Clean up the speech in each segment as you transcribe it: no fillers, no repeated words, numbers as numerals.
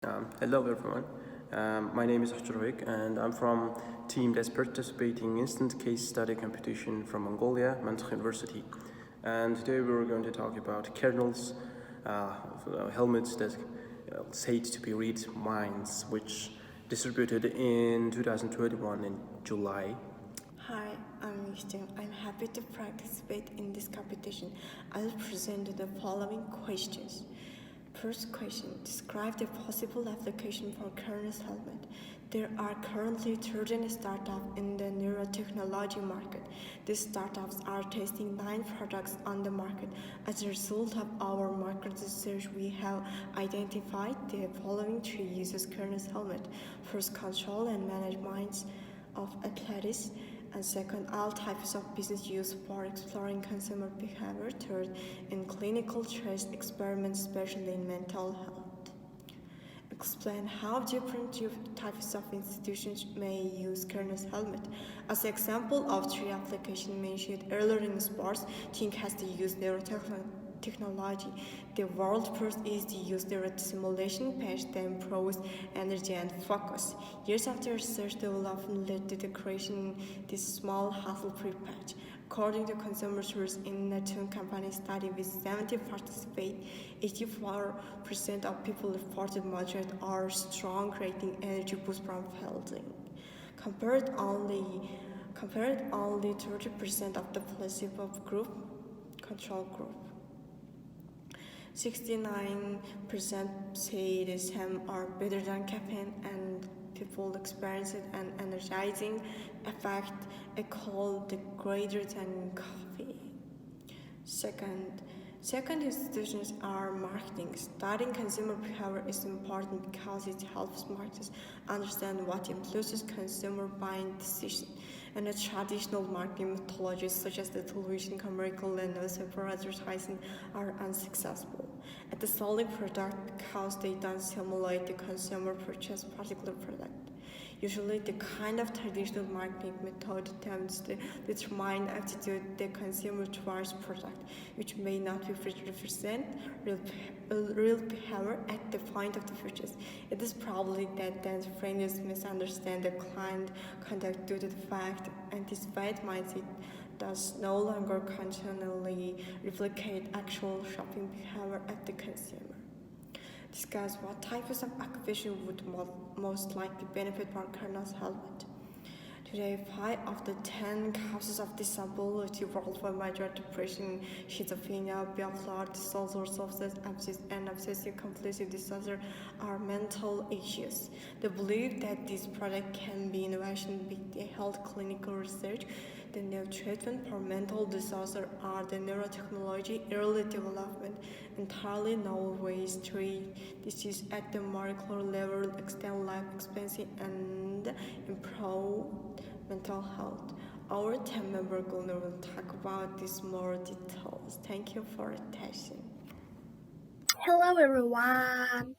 Hello everyone. My name is Ahjurovik and I'm from team that's participating instant case study competition from Mongolia, Mandak University. And today we're going to talk about kernels, uh, helmets that said to be read minds, which distributed in 2021 in July. Hi, I'm Yustin. I'm happy to participate in this competition. I'll present the following questions. First question, describe the possible application for Kernel's helmet. There are currently 13 startups in the neurotechnology market. These startups are testing 9 products on the market. As a result of our market research, we have identified the following 3 uses Kernel's helmet. First, control and manage minds of athletes, and second, all types of business use for exploring consumer behavior. Third, in clinical trials experiments, especially in mental health. Explain how different types of institutions may use Kernel's helmet. As an example of 3 applications mentioned earlier in sports, Think has to use neurotechnology. The world first is to use the simulation patch that improves energy and focus. Years after research development led to the creation of this small hassle-free patch. According to consumer research in a Tune company study with 70 participants, 84% of people reported moderate or strong rating energy boost from fielding. Compared only 30% of the placebo group, control group. 69% say the same or better than caffeine, and people experienced an energizing effect equal to greater than coffee. Second, institutions are marketing. Studying consumer behavior is important because it helps marketers understand what influences consumer buying decisions. And the traditional marketing methodologies such as the television, commercial, and newspaper advertising are unsuccessful at the selling product because they don't simulate the consumer purchase particular product. Usually, the kind of traditional marketing method attempts to determine attitude the consumer towards product, which may not represent real behavior at the point of the purchase. It is probably that friends misunderstand the client conduct due to the fact anticipate mindset does no longer continually replicate actual shopping behavior at the consumer. Discuss what types of occupation would most likely benefit from Kernel's helmet. Today, 5 of the 10 causes of disability worldwide, major depression, schizophrenia, bipolar disorder, substance abuse, and obsessive compulsive disorder are mental issues. They believe that this product can be innovation with the health clinical research. The new treatment for mental disorder are the neurotechnology, early development, entirely novel ways to treat disease at the molecular level, extend life expectancy, and improve mental health. Our team member Gulner will talk about this more details. Thank you for attention. Hello everyone,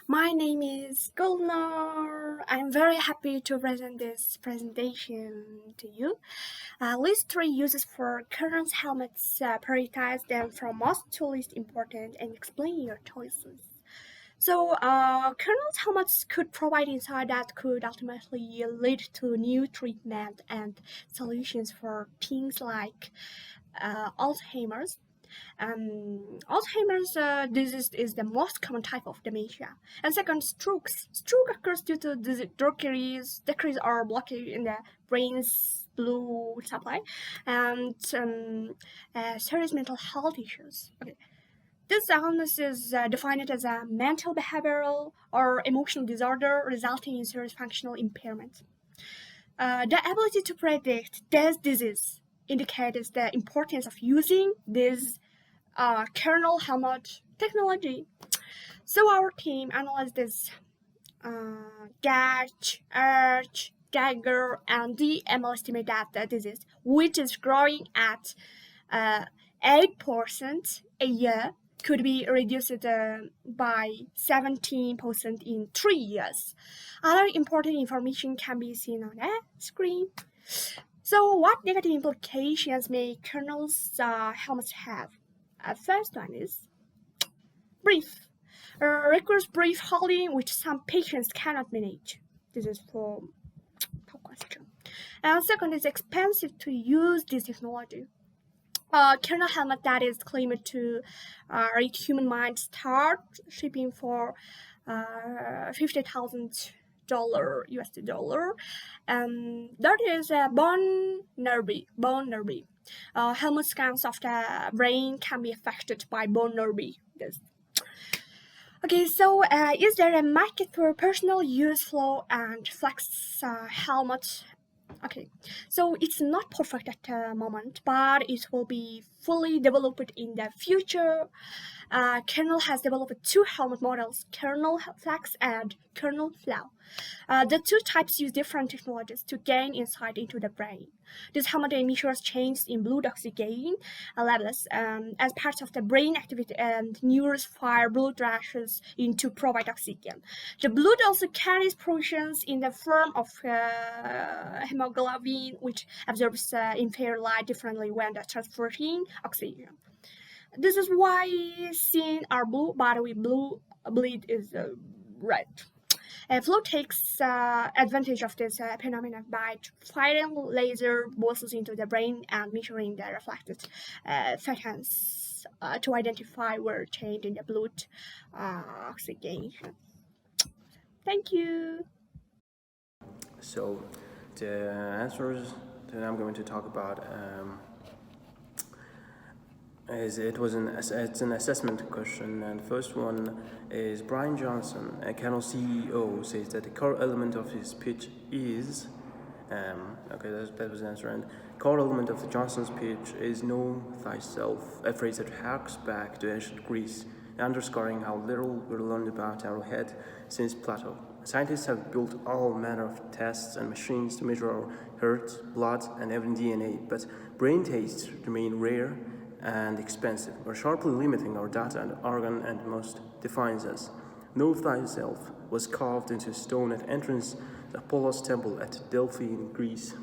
my name is Gulnar. I'm very happy to present this presentation to you. List 3 uses for Kernel's helmets, prioritize them from most to least important and explain your choices. So, Kernel's helmets could provide insight that could ultimately lead to new treatment and solutions for things like Alzheimer's. Alzheimer's disease is the most common type of dementia. And second, strokes. Stroke occurs due to decrease or blockage in the brain's blood supply and serious mental health issues. Okay. This illness is defined as a mental, behavioral, or emotional disorder resulting in serious functional impairment. The ability to predict this disease indicates the importance of using this kernel helmet technology. So our team analyzed this Gach, Arch, Geiger, and DML estimate that the disease, which is growing at 8% a year, could be reduced by 17% in 3 years. Other important information can be seen on the screen. So what negative implications may kernel's helmets have? First one is brief. requires brief holding, which some patients cannot manage. This is for top question. And second is expensive to use this technology. Kernel helmet that is claimed to read human mind start shipping for $50,000 USD dollar. That is a bone nerve. Helmet scans of the brain can be affected by bone nerve. Yes. Okay, so is there a market for personal use Flow and Flux helmet? Okay, so it's not perfect at the moment, but it will be fully developed in the future. Kernel has developed two helmet models, Kernel Flux and Kernel Flow. The two types use different technologies to gain insight into the brain. This helmet measures changes in blood oxygen levels as part of the brain activity, and neurons fire blood rushes in to provide oxygen. The blood also carries proteins in the form of hemoglobin, which absorbs infrared light differently when transporting oxygen. This is why seeing our blue, but we blue bleed is red. Flow takes advantage of this phenomenon by firing laser pulses into the brain and measuring the reflected photons to identify where change in the blood oxygenation. Thank you. So the answers that I'm going to talk about it's an assessment question, and the first one is Brian Johnson, a Kernel CEO, says that the core element of his pitch is that was the answer. And core element of the Johnson's pitch is know thyself, a phrase that harks back to ancient Greece, underscoring how little we learned about our head since Plato. Scientists have built all manner of tests and machines to measure our heart, blood, and even DNA, but brain tastes remain rare and expensive. We're sharply limiting our data and organ and most defines us. Know thyself was carved into stone at entrance to Apollo's temple at Delphi in Greece.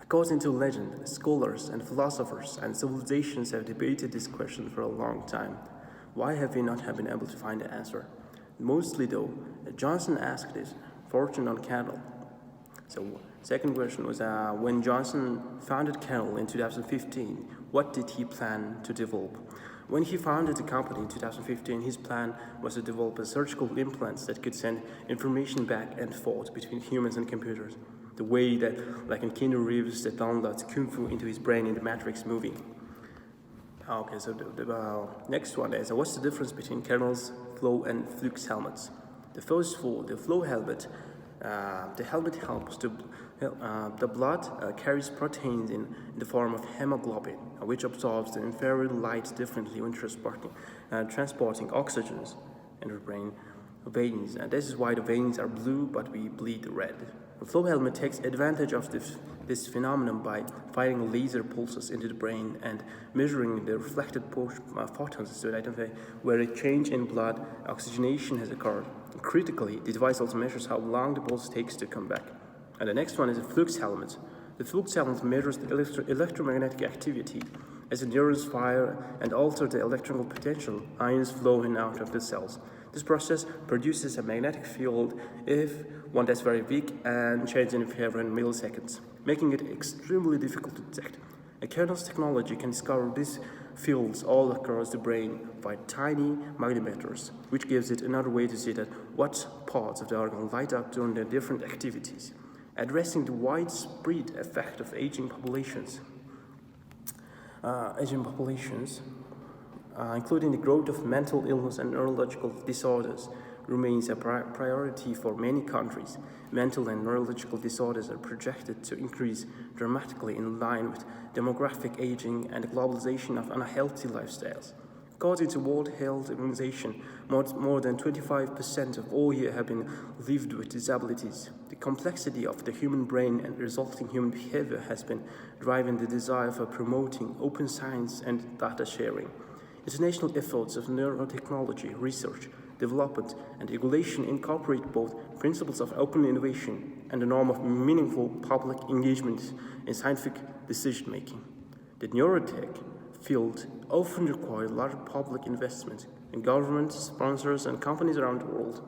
According to legend, scholars and philosophers and civilizations have debated this question for a long time. Why have we not been able to find the answer? Mostly though, Johnson asked his fortune on Kernel. So, second question was when Johnson founded Kernel in 2015, what did he plan to develop? When he founded the company in 2015, his plan was to develop surgical implants that could send information back and forth between humans and computers, the way that, like in Keanu Reeves, that downloads Kung Fu into his brain in the Matrix movie. Okay, so the next one is, what's the difference between Kernel's Flow and Flux helmets? The first four, the Flow helmet, the helmet helps to the blood carries proteins in the form of hemoglobin, which absorbs the infrared light differently when transporting oxygen in the brain veins. And this is why the veins are blue, but we bleed red. The Flow helmet takes advantage of this phenomenon by firing laser pulses into the brain and measuring the reflected photons to identify where a change in blood oxygenation has occurred. Critically, the device also measures how long the pulse takes to come back. And the next one is the Flux helmet. The Flux helmet measures the electromagnetic activity as the neurons fire and alter the electrical potential, ions flow in and out of the cells. This process produces a magnetic field if one that's very weak and changes in favor in milliseconds, making it extremely difficult to detect. A Kernel's technology can discover these fields all across the brain by tiny magnetometers, which gives it another way to see that what parts of the organ light up during their different activities, addressing the widespread effect of aging populations, including the growth of mental illness and neurological disorders, remains a priority for many countries. Mental and neurological disorders are projected to increase dramatically in line with demographic aging and the globalization of unhealthy lifestyles. According to World Health Organization, more than 25% of all year have been lived with disabilities. The complexity of the human brain and resulting human behavior has been driving the desire for promoting open science and data sharing. International efforts of neurotechnology research, development, and regulation incorporate both principles of open innovation and the norm of meaningful public engagement in scientific decision-making. The neurotech field often requires large public investment, and governments, sponsors, and companies around the world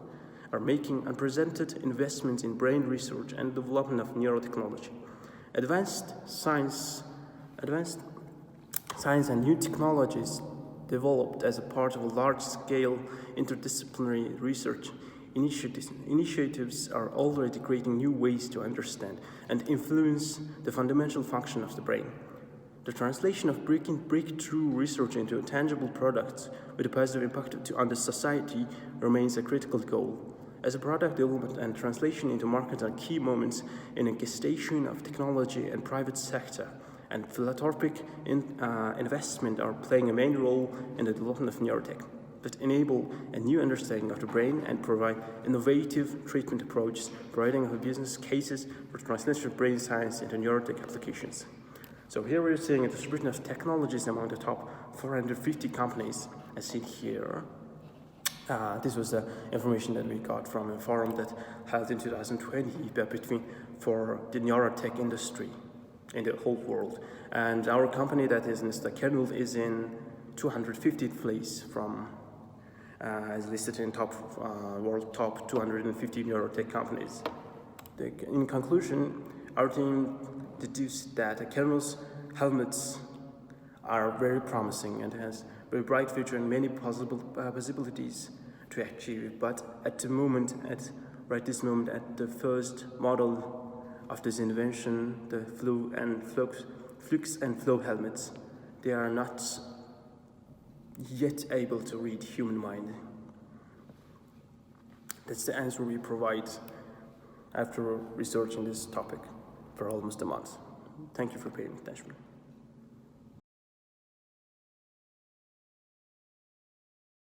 are making unprecedented investments in brain research and development of neurotechnology. Advanced science and new technologies developed as a part of a large-scale interdisciplinary research initiatives are already creating new ways to understand and influence the fundamental function of the brain. The translation of breakthrough research into tangible products with a positive impact on the society remains a critical goal. As a product development and translation into markets are key moments in a gestation of technology and private sector, and philanthropic investment are playing a main role in the development of neurotech that enable a new understanding of the brain and provide innovative treatment approaches, providing of business cases for translation of brain science into neurotech applications. So here we're seeing a distribution of technologies among the top 450 companies, as seen here. This was the information that we got from a forum that held in 2020 for the neurotech industry in the whole world. And our company, that is Mr. Kernel, is in 250th place from, as listed in world top 250 neurotech companies. In conclusion, our team deduced that Kernel's helmets are very promising and has very bright future and many possibilities to achieve. But at the moment, at the first model of this invention, the Flow and Flux and Flow helmets, they are not yet able to read human mind. That's the answer we provide after researching this topic for almost a month. Thank you for paying attention.